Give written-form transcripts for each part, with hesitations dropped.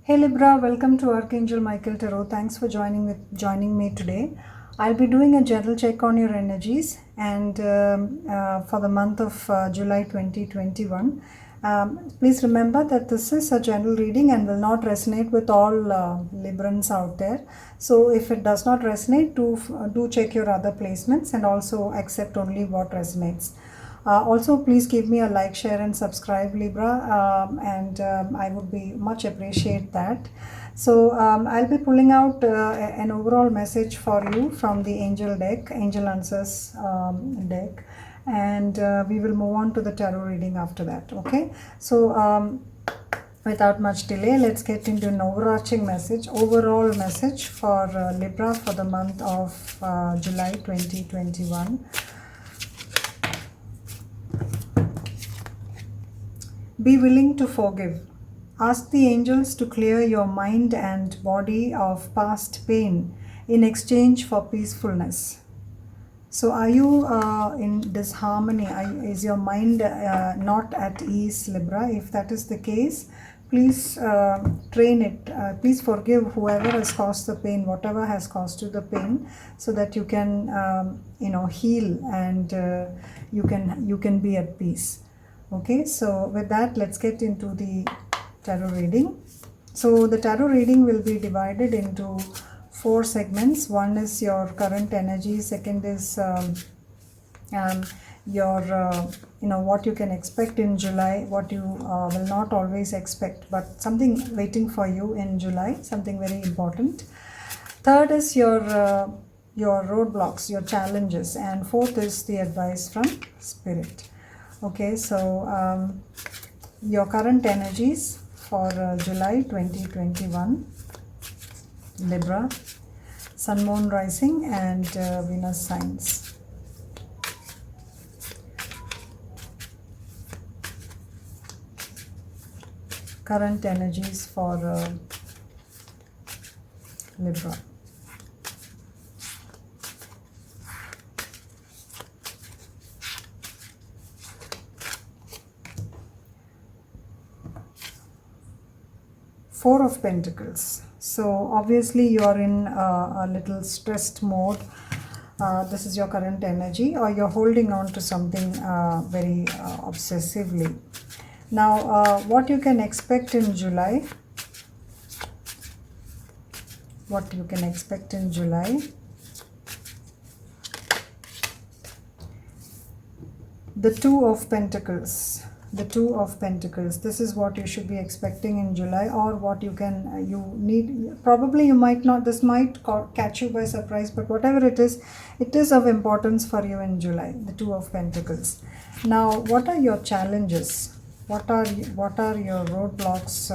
Hey Libra, welcome to Archangel Michael Tarot. Thanks for joining me today. I'll be doing a general check on your energies and for the month of July 2021. Please remember that this is a general reading and will not resonate with all Librans out there. So if it does not resonate, do check your other placements and also accept only what resonates. Also, please give me a like, share and subscribe, Libra, and I would be much appreciate that. So I'll be pulling out an overall message for you from the Angel deck, Angel Answers deck, and we will move on to the tarot reading after that. Okay, so without much delay, let's get into an overarching message, overall message for Libra for the month of July 2021. Be willing to forgive. Ask the angels to clear your mind and body of past pain in exchange for peacefulness. So are you in disharmony? Is your mind not at ease, Libra? If that is the case, please train it. Please forgive whoever has caused the pain, whatever has caused you the pain, so that you can heal and you can be at peace. Okay, so with that, let's get into the tarot reading. So the tarot reading will be divided into 4 segments. One is your current energy, second is your what you can expect in July, what you will not always expect, but something waiting for you in July, something very important. Third is your roadblocks, your challenges, and fourth is the advice from Spirit. Okay, so your current energies for July 2021, Libra, Sun, Moon, Rising and Venus signs. Current energies for Libra. Four of Pentacles. So obviously you are in a little stressed mode. This is your current energy, or you're holding on to something very obsessively. Now what you can expect in July, the Two of Pentacles. The Two of Pentacles. This is what you should be expecting in July, or what you can, you need. Probably you might not, this might catch you by surprise, but whatever it is of importance for you in July. The Two of Pentacles. Now, what are your challenges? What are your roadblocks,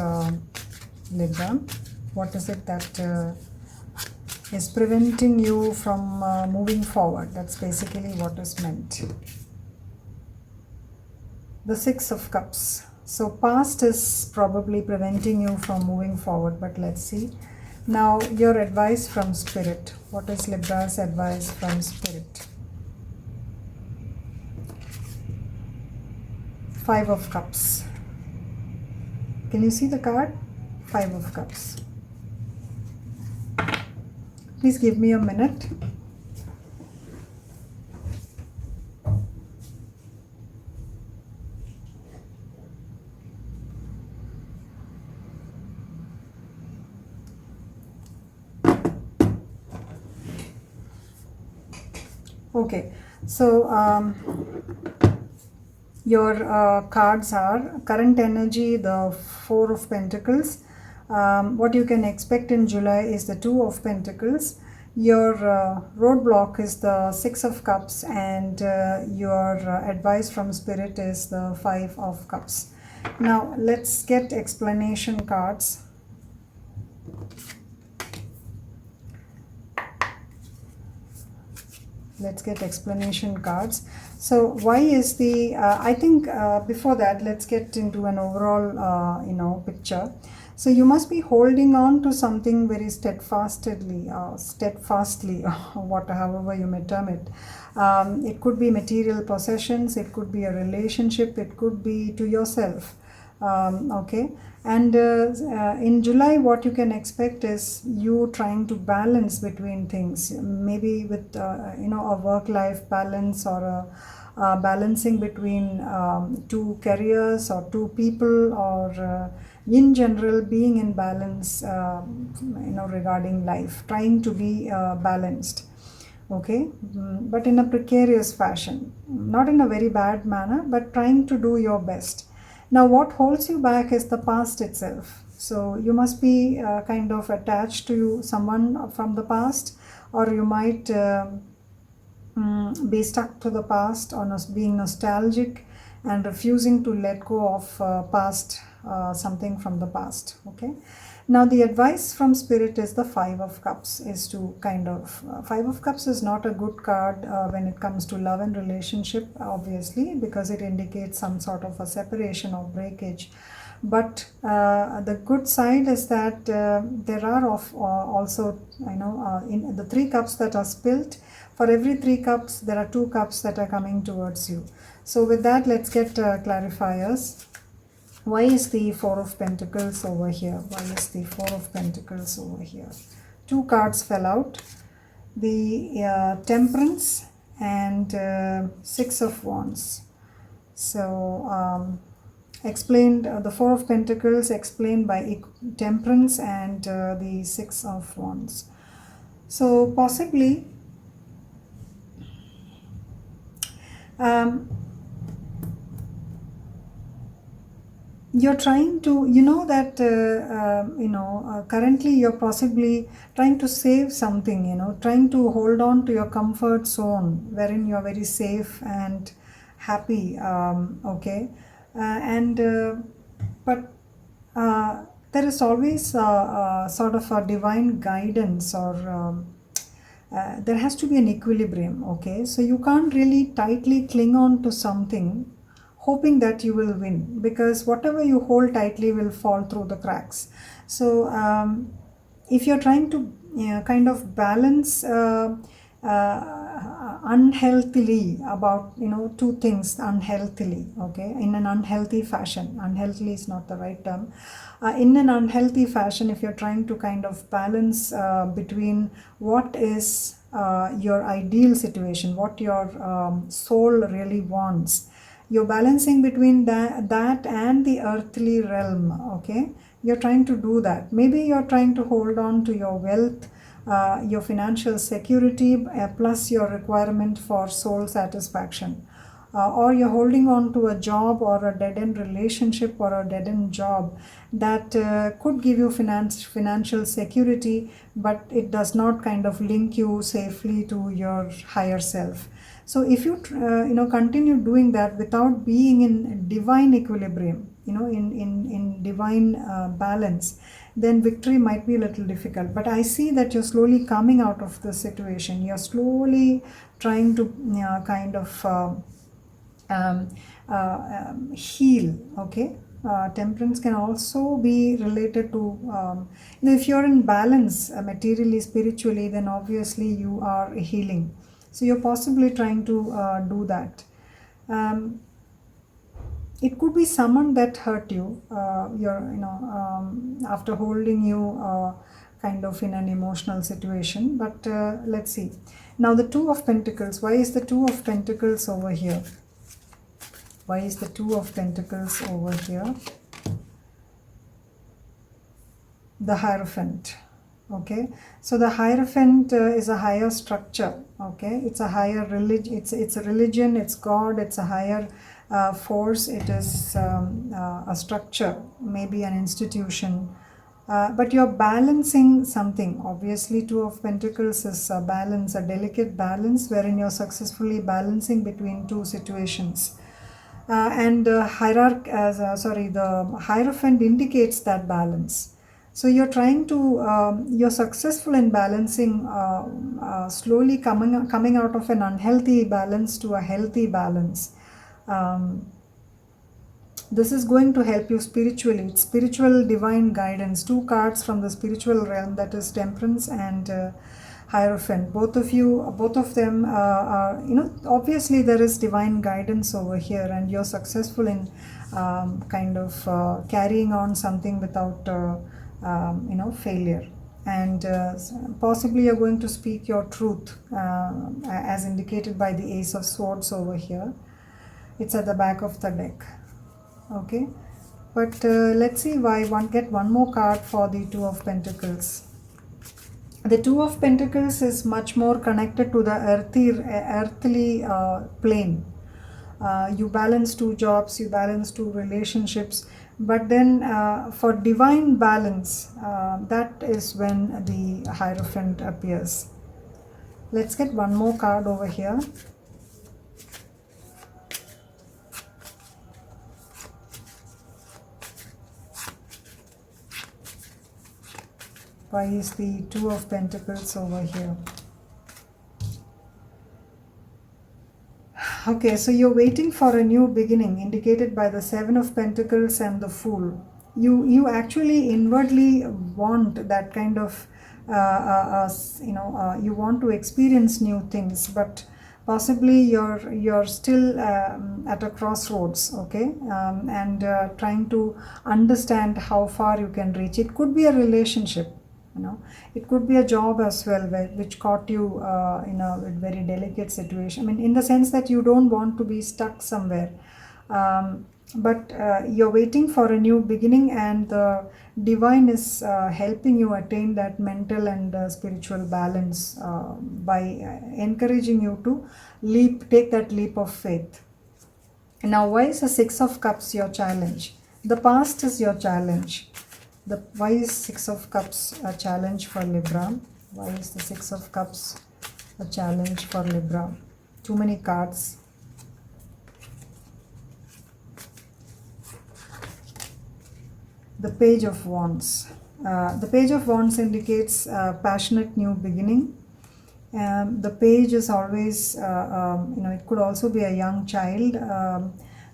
Libra? What is it that is preventing you from moving forward? That's basically what is meant. The Six of Cups. So past is probably preventing you from moving forward, but let's see. Now your advice from Spirit. What is Libra's advice from Spirit? Five of Cups. Can you see the card? Five of Cups. Please give me a minute. Okay, so your cards are current energy, the Four of Pentacles. What you can expect in July is the Two of Pentacles. Your roadblock is the Six of Cups, and your advice from Spirit is the Five of Cups. Now let's get explanation cards. Let's get explanation cards. So why is the I think before that, let's get into an overall picture. So you must be holding on to something very steadfastly, however you may term it. It could be material possessions, it could be a relationship, it could be to yourself. Okay, and in July, what you can expect is you trying to balance between things, maybe with a work-life balance, or balancing between two careers or two people, or in general being in balance, regarding life, trying to be balanced. Okay. But in a precarious fashion, not in a very bad manner, but trying to do your best. Now what holds you back is the past itself, so you must be kind of attached to someone from the past, or you might be stuck to the past, or being nostalgic and refusing to let go of past something from the past. Okay. Now the advice from spirit is the Five of Cups, is to kind of Five of Cups is not a good card when it comes to love and relationship, obviously, because it indicates some sort of a separation or breakage. But the good side is that there are also, in the three cups that are spilt, for every three cups there are two cups that are coming towards you. So with that, let's get clarifiers. Why is the Four of Pentacles over here? Why is the Four of Pentacles over here? Two cards fell out. The Temperance and Six of Wands. So explained, the Four of Pentacles explained by Temperance and the Six of Wands. So possibly you're trying to, currently you're possibly trying to save something, trying to hold on to your comfort zone wherein you're very safe and happy. Okay. But there is always sort of a divine guidance, or there has to be an equilibrium. Okay, so you can't really tightly cling on to something hoping that you will win, because whatever you hold tightly will fall through the cracks. So if you're trying to kind of balance unhealthily about two things unhealthily, okay, in an unhealthy fashion, unhealthy is not the right term, in an unhealthy fashion, if you're trying to kind of balance between what is your ideal situation, what your soul really wants, you're balancing between that and the earthly realm. Okay, you're trying to do that. Maybe you're trying to hold on to your wealth, your financial security, plus your requirement for soul satisfaction, or you're holding on to a job or a dead-end relationship or a dead-end job that could give you financial security, but it does not kind of link you safely to your higher self. So if you continue doing that without being in divine equilibrium, in divine balance, then victory might be a little difficult. But I see that you're slowly coming out of the situation. You're slowly trying to kind of heal. Okay. Temperance can also be related to, if you're in balance materially, spiritually, then obviously you are healing. So you're possibly trying to do that. It could be someone that hurt you, after holding you kind of in an emotional situation. But let's see. Now the Two of Pentacles. Why is the Two of Pentacles over here? Why is the Two of Pentacles over here? The Hierophant. Okay, so the Hierophant is a higher structure. Okay, it's a higher religion. It's a religion. It's God. It's a higher force. It is a structure, maybe an institution. But you're balancing something. Obviously, Two of Pentacles is a balance, a delicate balance, wherein you're successfully balancing between two situations. And the Hierophant indicates that balance. So you're trying to, you're successful in balancing, slowly coming out of an unhealthy balance to a healthy balance. This is going to help you spiritually. It's spiritual divine guidance. Two cards from the spiritual realm, that is Temperance and Hierophant. Both of them are, obviously there is divine guidance over here, and you're successful in kind of carrying on something without failure. And possibly you're going to speak your truth, as indicated by the Ace of Swords over here. It's at the back of the deck. Okay, but let's see why get one more card for the Two of Pentacles. The Two of Pentacles is much more connected to the earthly plane. You balance two jobs, you balance two relationships, but then for divine balance, that is when the Hierophant appears. Let's get one more card over here. Why is the Two of Pentacles over here? Okay, so you're waiting for a new beginning, indicated by the Seven of Pentacles and the Fool. You actually inwardly want that kind of, you want to experience new things, but possibly you're still at a crossroads, okay, and trying to understand how far you can reach. It could be a relationship. It could be a job as well, which caught you in a very delicate situation. I mean, in the sense that you don't want to be stuck somewhere, but you're waiting for a new beginning, and the divine is helping you attain that mental and spiritual balance by encouraging you to take that leap of faith. Now, why is the Six of Cups your challenge? The past is your challenge. Why is Six of Cups a challenge for Libra? Why is the Six of Cups a challenge for Libra? Too many cards. The Page of Wands. The Page of Wands indicates passionate new beginning. The page is always, it could also be a young child,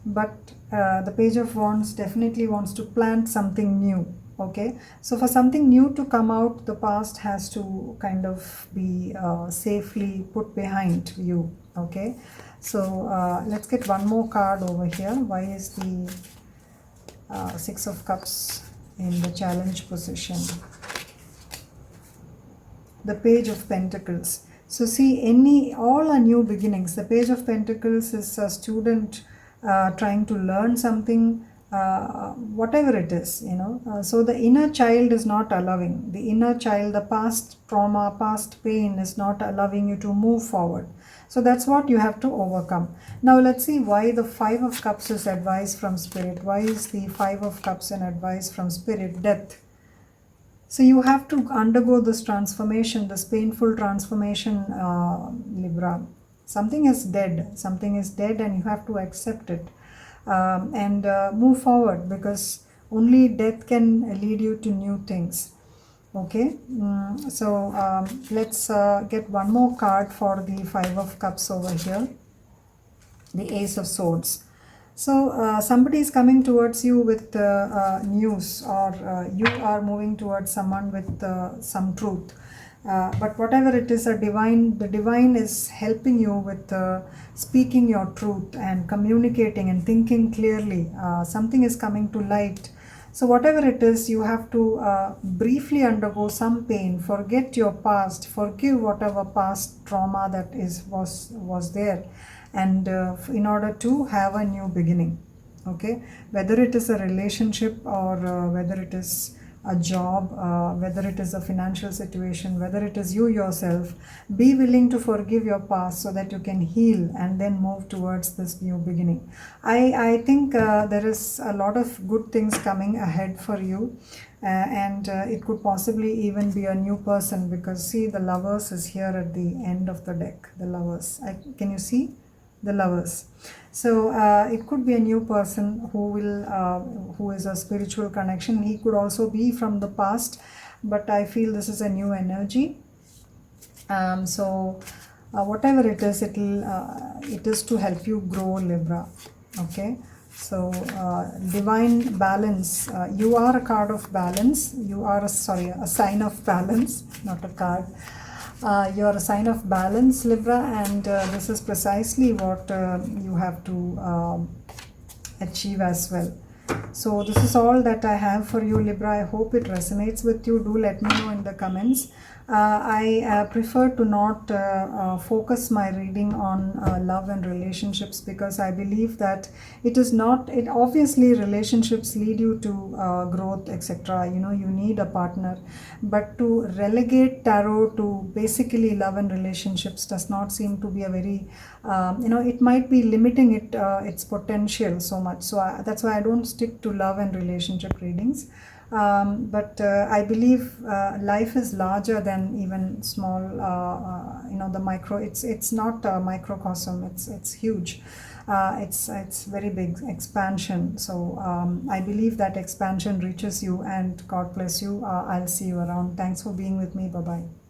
but the Page of Wands definitely wants to plant something new. Okay, so for something new to come out, the past has to kind of be safely put behind you. Okay, so let's get one more card over here. Why is the Six of Cups in the challenge position? The Page of Pentacles. So see, all are new beginnings. The Page of Pentacles is a student trying to learn something, whatever it is, so the inner child is not allowing, the inner child, the past trauma, past pain is not allowing you to move forward. So that's what you have to overcome. Now let's see why the Five of Cups is advice from Spirit. Why is the Five of Cups an advice from Spirit? Death. So you have to undergo this transformation, this painful transformation, Libra. Something is dead, and you have to accept it. And move forward, because only death can lead you to new things. Okay, so let's get one more card for the Five of Cups over here. The Ace of Swords. So somebody is coming towards you with news, or you are moving towards someone with some truth. But whatever it is, the divine is helping you with speaking your truth and communicating and thinking clearly. Something is coming to light. So whatever it is, you have to briefly undergo some pain, forget your past, forgive whatever past trauma that was there, and in order to have a new beginning. Okay, whether it is a relationship, or whether it is a job, whether it is a financial situation, whether it is you yourself, be willing to forgive your past so that you can heal and then move towards this new beginning. I think there is a lot of good things coming ahead for you, and it could possibly even be a new person, because see, the Lovers is here at the end of the deck. The Lovers, can you see the Lovers? So it could be a new person who is a spiritual connection. He could also be from the past, but I feel this is a new energy. So whatever it is, it is to help you grow, Libra. Okay, so divine balance. You are a card of balance. You are a sign of balance, not a card. You're a sign of balance, Libra, and this is precisely what you have to achieve as well. So this is all that I have for you, Libra. I hope it resonates with you. Do let me know in the comments. I prefer to not focus my reading on love and relationships, because I believe that it is not, it obviously relationships lead you to growth, etc. You know, you need a partner, but to relegate tarot to basically love and relationships does not seem to be a very, it might be limiting its potential so much. So that's why I don't stick to love and relationship readings. But I believe life is larger than even small, the micro. It's not a microcosm. It's huge. It's very big expansion. So I believe that expansion reaches you, and God bless you. I'll see you around. Thanks for being with me. Bye bye.